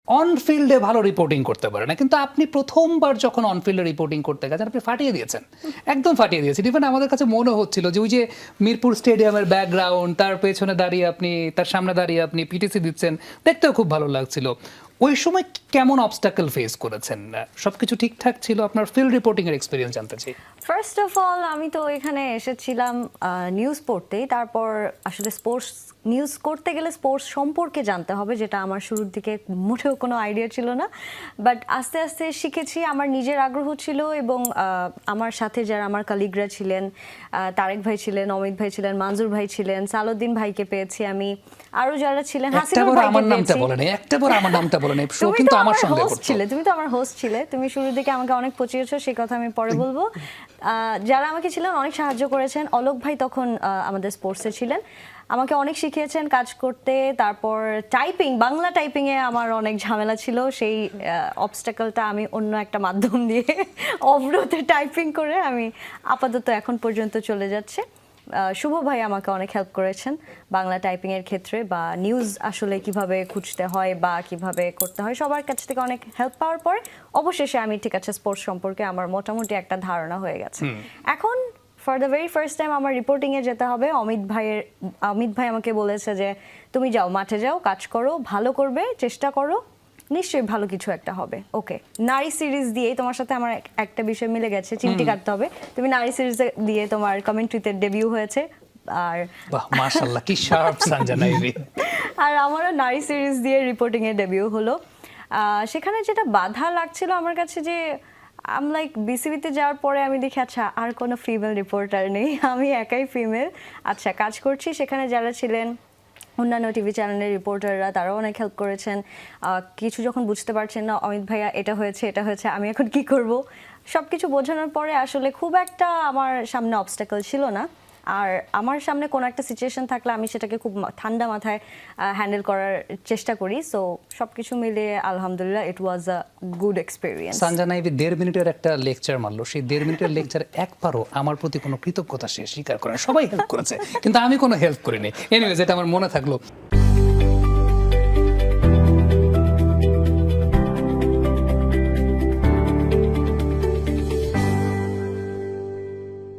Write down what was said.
On ফিল্ডে ভালো reporting করতে পারে না, কিন্তু আপনি প্রথমবার যখন অন ফিল্ডে রিপোর্টিং করতে গেছেন আপনি ফাটিয়ে দিয়েছেন, একদম ফাটিয়ে দিয়েছেন। ইভেন আমাদের কাছে মনে হচ্ছিল যে ওই যে মিরপুর স্টেডিয়ামের ব্যাকগ্রাউন্ড, তার পেছনে দাঁড়িয়ে আপনি, তার সামনে দাঁড়িয়ে আপনি পিটিসি দিচ্ছেন, দেখতেও খুব ভালো লাগছিল। ওই সময় কেমন অবস্টাকল ফেস করেছেন? সবকিছু ঠিকঠাক ছিল? আপনার ফিল্ড রিপোর্টিং এর এক্সপেরিয়েন্স জানতে চাই। ফার্স্ট অফ অল আমি তো এখানে এসেছিলাম নিউজ পড়তেই, তারপর আসলে স্পোর্টস নিউজ করতে গেলে স্পোর্টস সম্পর্কে জানতে হবে, যেটা আমার শুরুর দিকে মোটেও কোনো আইডিয়া ছিল না। বাট আস্তে আস্তে শিখেছি, আমার নিজের আগ্রহ ছিল এবং আমার সাথে যারা আমার কালিগরা ছিলেন, তারেক ভাই ছিলেন, অমিত ভাই ছিলেন, মানজুর ভাই ছিলেন, সালউদ্দিন ভাইকে পেয়েছি আমি, আরও যারা ছিলেন, হাসিনুর ভাইকে আমার নামটা বলেন, একটাবার আমার নামটা বলেন, শো কিন্তু আমার সঙ্গে করতে। তুমি তো আমার হোস্ট ছিলে, তুমি শুরুর দিকে আমাকে অনেক পচিয়েছো, সেই কথা আমি পরে বলবো। যারা আমাকে ছিলেন অনেক সাহায্য করেছেন, অলোক ভাই তখন আমাদের স্পোর্টসে ছিলেন, আমাকে অনেক শিখিয়েছেন কাজ করতে। তারপর টাইপিং, বাংলা টাইপিংয়ে আমার অনেক ঝামেলা ছিল, সেই অবস্টাকলটা আমি অন্য একটা মাধ্যম দিয়ে অবরোধে টাইপিং করে আমি আপাতত এখন পর্যন্ত চলে যাচ্ছে। শুভ ভাই আমাকে অনেক হেল্প করেছেন বাংলা টাইপিংয়ের ক্ষেত্রে, বা নিউজ আসলে কিভাবে খুঁজতে হয় বা কিভাবে করতে হয়, সবার কাছ থেকে অনেক হেল্প পাওয়ার পরে অবশেষে আমি ঠিক আছে স্পোর্টস সম্পর্কে আমার মোটামুটি একটা ধারণা হয়ে গেছে। এখন for the very first time আমার রিপোর্টিংয়ে যেতে হবে। অমিত ভাই আমাকে বলেছে যে তুমি যাও, মাঠে যাও, কাজ করো, ভালো করবে, চেষ্টা করো, নিশ্চয়ই ভালো কিছু একটা হবে। ওকে, নারী সিরিজ দিয়েই তোমার সাথে আমার একটা বিষয় মিলে গেছে, চিমটি কাটতে হবে। তুমি নারী সিরিজ দিয়ে তোমার কমেন্ট্রিতে ডেবিউ হয়েছে, আর বাহ মাশাআল্লাহ, কি শার্প সঞ্জনা ইভি। আর আমারও নারী সিরিজ দিয়ে রিপোর্টিংয়ে ডেবিউ হলো। সেখানে যেটা বাধা লাগছিল আমার কাছে, যে আমি লাইক বিসিবিতে যাওয়ার পরে আমি দেখি আচ্ছা আর কোনো ফিমেল রিপোর্টার নেই, আমি একাই ফিমেল। আচ্ছা, কাজ করছি, সেখানে যারা ছিলেন অন্যান্য টিভি চ্যানেলের রিপোর্টাররা, তারাও অনেক হেল্প করেছেন। কিছু যখন বুঝতে পারছেন না, অমিত ভাইয়া এটা হয়েছে, এটা হয়েছে, আমি এখন কি করব, সব কিছু বোঝানোর পরে আসলে খুব একটা আমার সামনে অবস্টাকল ছিল না। আর আমার সামনে কোনো একটা সিচুয়েশন থাকলে আমি সেটাকে খুব ঠান্ডা মাথায় হ্যান্ডেল করার চেষ্টা করি। সো সব কিছু মিলিয়ে আলহামদুলিল্লাহ it was a good experience. Sanjana EV 1.5 মিনিটের একটা লেকচার মারলো, সেই 1.5 মিনিটের লেকচার একবারও আমার প্রতি কোনো কৃতজ্ঞতা সে স্বীকার করে না। সবাই হেল্প করেছে কিন্তু আমি কোনো হেল্প করিনি। এনিওয়েজ, এটা আমার মনে থাকলো।